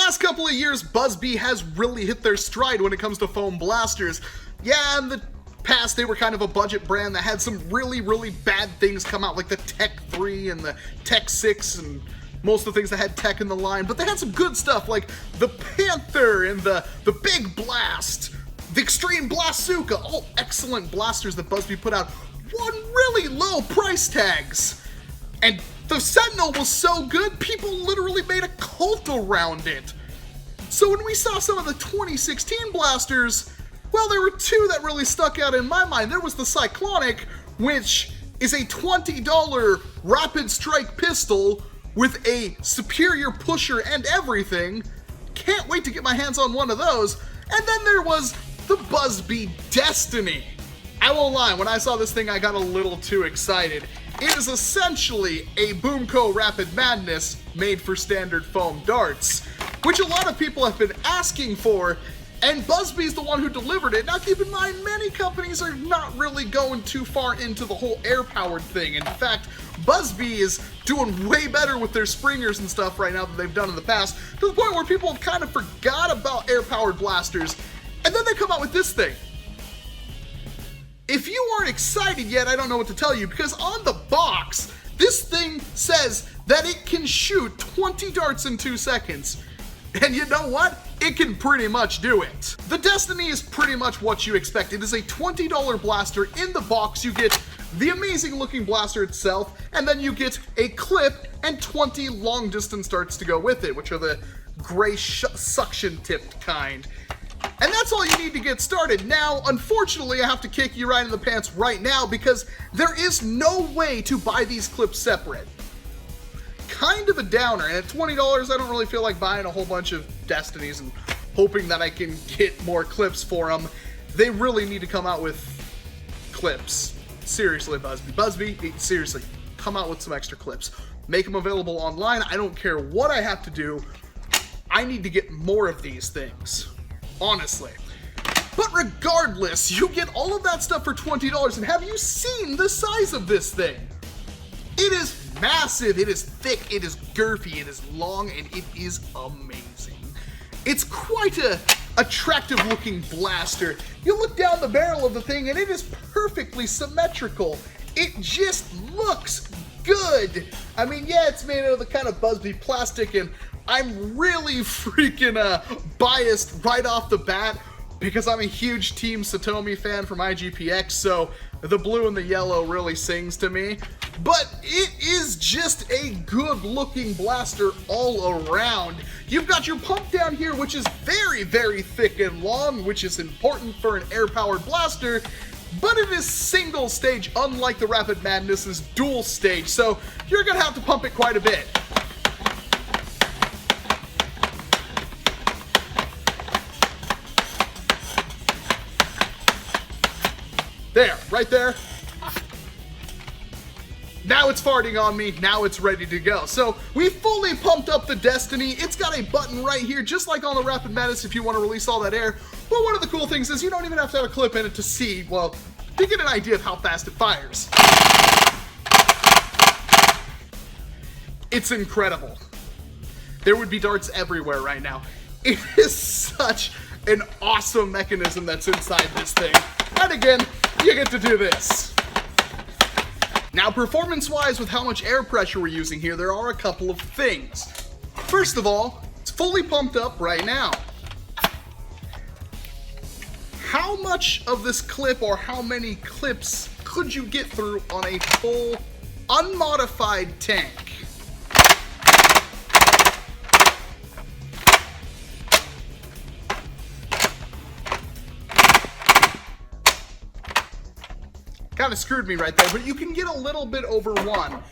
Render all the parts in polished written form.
past couple of years, BuzzBee has really hit their stride when it comes to foam blasters. Yeah, in the past they were kind of a budget brand that had some really, really bad things come out, like the Tech 3 and the Tech 6 and most of the things that had tech in the line, but they had some good stuff like the Panther and the Big Blast, the Extreme Blastsuka, all excellent blasters that BuzzBee put out, won really low price tags. And the Sentinel was so good, people literally made a cult around it. So when we saw some of the 2016 blasters, well, there were two that really stuck out in my mind. There was the Cyclonic, which is a $20 rapid strike pistol with a superior pusher and everything. Can't wait to get my hands on one of those. And then there was the BuzzBee Destiny. I won't lie, when I saw this thing, I got a little too excited. It is essentially a Boomco Rapid Madness made for standard foam darts, which a lot of people have been asking for, and BuzzBee's the one who delivered it. Now keep in mind, many companies are not really going too far into the whole air-powered thing. In fact, BuzzBee is doing way better with their Springers and stuff right now than they've done in the past, to the point where people have kind of forgot about air-powered blasters, and then they come out with this thing. If you aren't excited yet, I don't know what to tell you, because on the box, this thing says that it can shoot 20 darts in 2 seconds. And you know what? It can pretty much do it. The Destiny is pretty much what you expect. It is a $20 blaster. In the box, you get the amazing looking blaster itself, and then you get a clip and 20 long distance darts to go with it, which are the gray suction tipped kind. And that's all you need to get started. Now, unfortunately, I have to kick you right in the pants right now because there is no way to buy these clips separate. Kind of a downer, and at $20, I don't really feel like buying a whole bunch of Destinies and hoping that I can get more clips for them. They really need to come out with clips. Seriously, BuzzBee. BuzzBee, seriously, come out with some extra clips. Make them available online. I don't care what I have to do. I need to get more of these things. Honestly. But regardless, you get all of that stuff for $20, and have you seen the size of this thing? It is massive, it is thick, it is girthy, it is long, and it is amazing. It's quite a attractive looking blaster. You look down the barrel of the thing and it is perfectly symmetrical. It just looks good. I mean, yeah, it's made out of the kind of BuzzBee plastic, and I'm really freaking biased right off the bat because I'm a huge Team Satomi fan from IGPX, so the blue and the yellow really sings to me. But it is just a good looking blaster all around. You've got your pump down here, which is very, very thick and long, which is important for an air-powered blaster, but it is single stage, unlike the Rapid Madness's dual stage, so you're gonna have to pump it quite a bit. There, right there. Now it's farting on me, now it's ready to go. So we fully pumped up the Destiny. It's got a button right here, just like on the Rapid Madness if you want to release all that air. But one of the cool things is you don't even have to have a clip in it to see, well, to get an idea of how fast it fires. It's incredible. There would be darts everywhere right now. It is such an awesome mechanism that's inside this thing. And again, you get to do this. Now, performance-wise, with how much air pressure we're using here, there are a couple of things. First of all, it's fully pumped up right now. How much of this clip, or how many clips, could you get through on a full, unmodified tank? Kind of screwed me right there, but you can get a little bit over 1.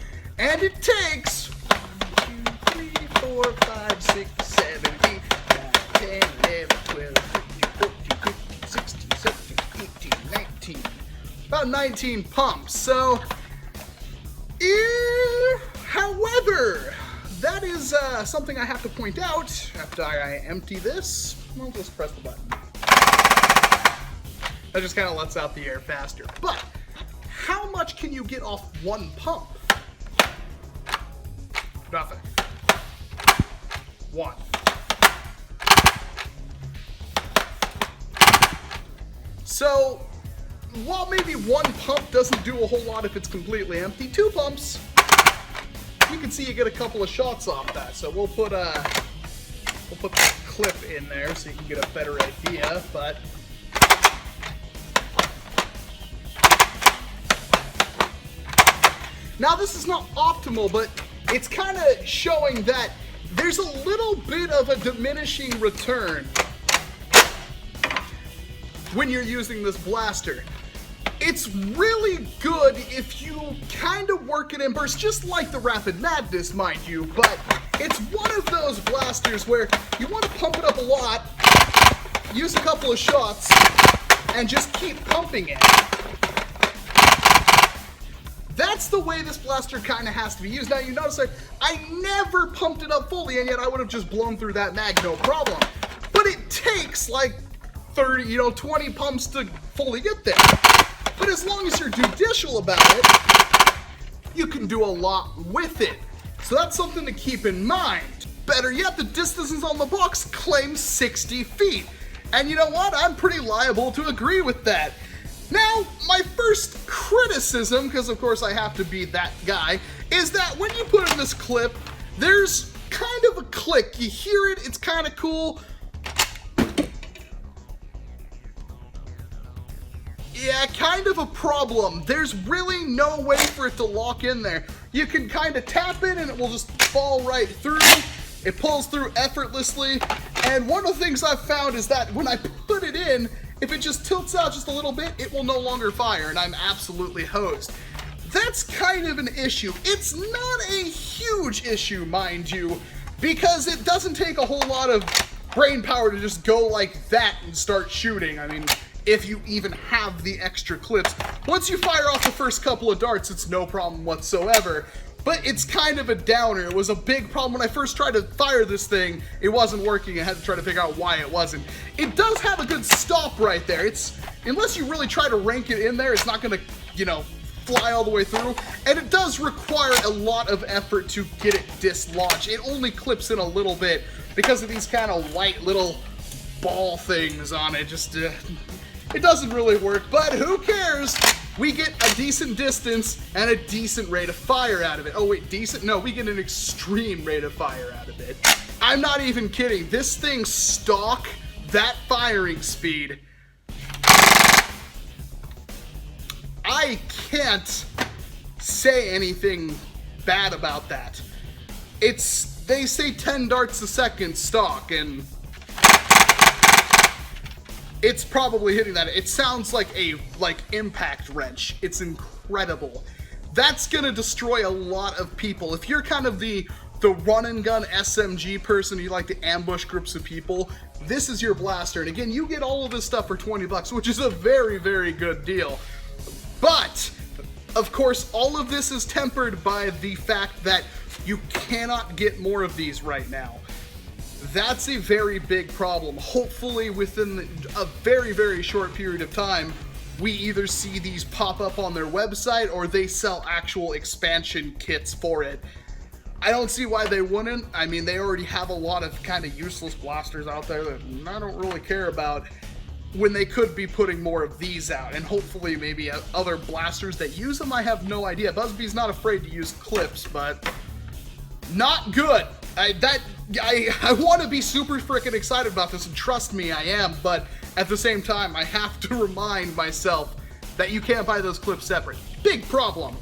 And it takes 1, 2, 3, 4, 5, 6, 7, 8, 9, 10, 11, 12, 13, 14, 15, 16, 17, 18, 19. About 19 pumps. So, however, that is something I have to point out. After I empty this, I'll just press the button. That just kind of lets out the air faster. But how much can you get off one pump? Nothing. 1. So, while maybe one pump doesn't do a whole lot if it's completely empty, 2 pumps, you can see you get a couple of shots off that. So we'll put the clip in there so you can get a better idea, but now this is not optimal, but it's kind of showing that there's a little bit of a diminishing return when you're using this blaster. It's really good if you kind of work it in bursts, just like the Rapid Madness, mind you, but it's one of those blasters where you want to pump it up a lot, use a couple of shots, and just keep pumping it. That's the way this blaster kind of has to be used. Now you notice I never pumped it up fully, and yet I would have just blown through that mag, no problem. But it takes like 30, 20 pumps to fully get there. But as long as you're judicial about it, you can do a lot with it. So that's something to keep in mind. Better yet, the distances on the box claim 60 feet. And you know what? I'm pretty liable to agree with that. Now, my first criticism, because of course I have to be that guy, is that when you put in this clip, there's kind of a click. You hear it, it's kind of cool. Yeah, kind of a problem. There's really no way for it to lock in there. You can kind of tap it and it will just fall right through. It pulls through effortlessly. And one of the things I've found is that when I put it in, if it just tilts out just a little bit, it will no longer fire, and I'm absolutely hosed. That's kind of an issue. It's not a huge issue, mind you, because it doesn't take a whole lot of brain power to just go like that and start shooting. I mean, if you even have the extra clips. Once you fire off the first couple of darts, it's no problem whatsoever. But it's kind of a downer. It was a big problem when I first tried to fire this thing. It wasn't working. I had to try to figure out why it wasn't. It does have a good stop right there. It's, unless you really try to rank it in there, it's not gonna, fly all the way through. And it does require a lot of effort to get it dislodged. It only clips in a little bit because of these kind of white little ball things on it. Just, it doesn't really work, but who cares? We get a decent distance and a decent rate of fire out of it. Oh wait, decent? No, we get an extreme rate of fire out of it. I'm not even kidding. This thing stock, that firing speed, I can't say anything bad about that. They say 10 darts a second stock, and it's probably hitting that. It sounds like a impact wrench. It's incredible. That's gonna destroy a lot of people. If you're kind of the run and gun SMG person, you like to ambush groups of people, this is your blaster. And again, you get all of this stuff for 20 bucks, which is a very, very good deal. But of course, all of this is tempered by the fact that you cannot get more of these right now. That's a very big problem. Hopefully within a very, very short period of time, we either see these pop up on their website or they sell actual expansion kits for it. I don't see why they wouldn't. I mean, they already have a lot of kind of useless blasters out there that I don't really care about, when they could be putting more of these out, and hopefully maybe other blasters that use them. I have no idea. BuzzBee's not afraid to use clips, but not good. I want to be super freaking excited about this, and trust me, I am, but at the same time, I have to remind myself that you can't buy those clips separate. Big problem.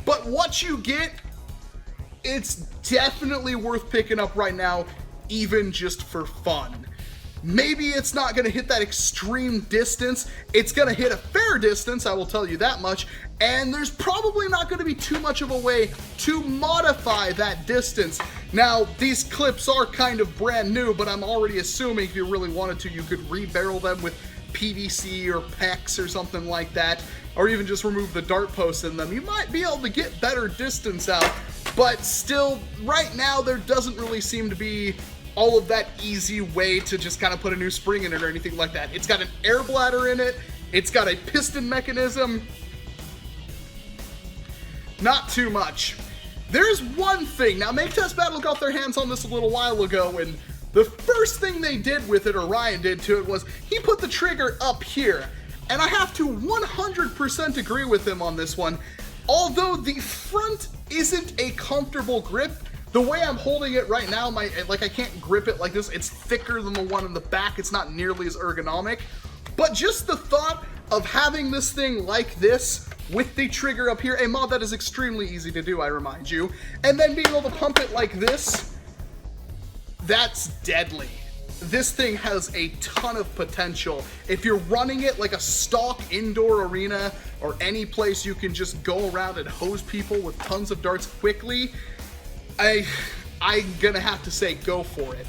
But what you get, it's definitely worth picking up right now, even just for fun. Maybe it's not going to hit that extreme distance. It's going to hit a fair distance, I will tell you that much, and there's probably not going to be too much of a way to modify that distance. Now, these clips are kind of brand new, but I'm already assuming if you really wanted to, you could rebarrel them with PVC or PEX or something like that, or even just remove the dart posts in them. You might be able to get better distance out, but still, right now, there doesn't really seem to be all of that easy way to just kind of put a new spring in it or anything like that. It's got an air bladder in it. It's got a piston mechanism. Not too much. There's one thing. Now, Make Test Battle got their hands on this a little while ago, and the first thing they did with it, or Ryan did to it, was he put the trigger up here. And I have to 100% agree with him on this one. Although the front isn't a comfortable grip, the way I'm holding it right now, I can't grip it like this. It's thicker than the one in the back. It's not nearly as ergonomic. But just the thought of having this thing like this with the trigger up here, a mod that is extremely easy to do, I remind you, and then being able to pump it like this, that's deadly. This thing has a ton of potential. If you're running it like a stock indoor arena or any place you can just go around and hose people with tons of darts quickly, I'm gonna have to say go for it.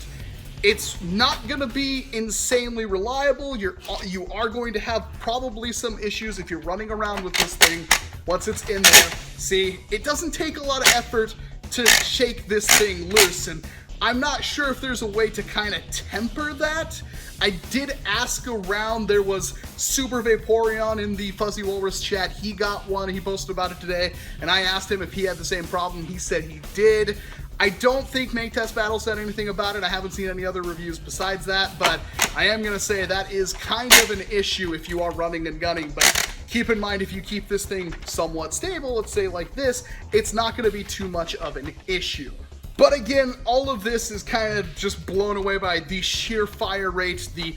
It's not gonna be insanely reliable. You are going to have probably some issues if you're running around with this thing once it's in there. See, it doesn't take a lot of effort to shake this thing loose, and I'm not sure if there's a way to kind of temper that. I did ask around. There was Super Vaporeon in the Fuzzy Walrus chat. He got one. He posted about it today, and I asked him if he had the same problem. He said he did. I don't think Make Test Battle said anything about it. I haven't seen any other reviews besides that, but I am going to say that is kind of an issue if you are running and gunning. But keep in mind, if you keep this thing somewhat stable, let's say like this, it's not going to be too much of an issue. But again, all of this is kind of just blown away by the sheer fire rate, the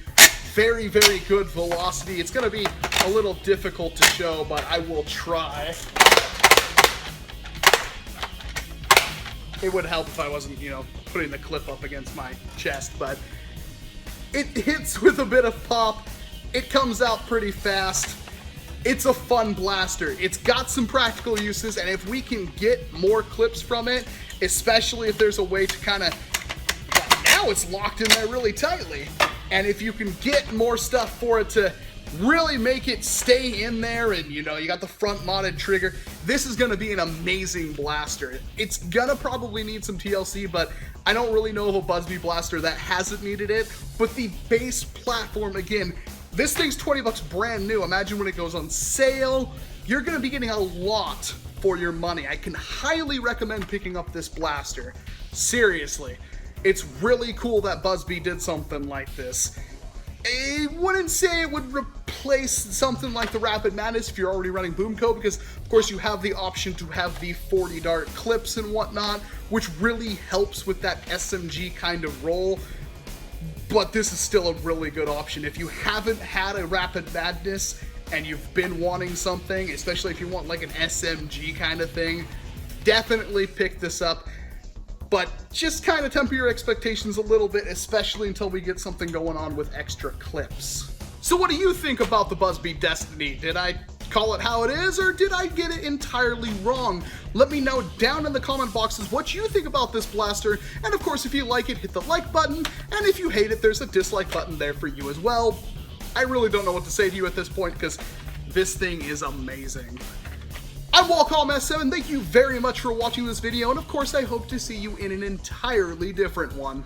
very, very good velocity. It's going to be a little difficult to show, but I will try. It would help if I wasn't, putting the clip up against my chest, but it hits with a bit of pop. It comes out pretty fast. It's a fun blaster. It's got some practical uses, and if we can get more clips from it, especially if there's a way to kind of, now it's locked in there really tightly, and if you can get more stuff for it to really make it stay in there, and you got the front modded trigger, this is going to be an amazing blaster. It's gonna probably need some TLC, but I don't really know of a BuzzBee blaster that hasn't needed it. But the base platform, again, this thing's 20 bucks brand new. Imagine when it goes on sale, you're gonna be getting a lot for your money. I can highly recommend picking up this blaster. Seriously, it's really cool that BuzzBee did something like this. I wouldn't say it would replace something like the Rapid Madness if you're already running Boomco, because of course you have the option to have the 40 dart clips and whatnot, which really helps with that SMG kind of roll. But this is still a really good option. If you haven't had a Rapid Madness and you've been wanting something, especially if you want like an SMG kind of thing, definitely pick this up. But just kind of temper your expectations a little bit, especially until we get something going on with extra clips. So what do you think about the BuzzBee Destiny? Did I call it how it is, or did I get it entirely wrong? Let me know down in the comment boxes what you think about this blaster, and of course if you like it, hit the like button, and if you hate it, there's a dislike button there for you as well. I really don't know what to say to you at this point, because this thing is amazing. I'm Walcom S7, thank you very much for watching this video, and of course I hope to see you in an entirely different one.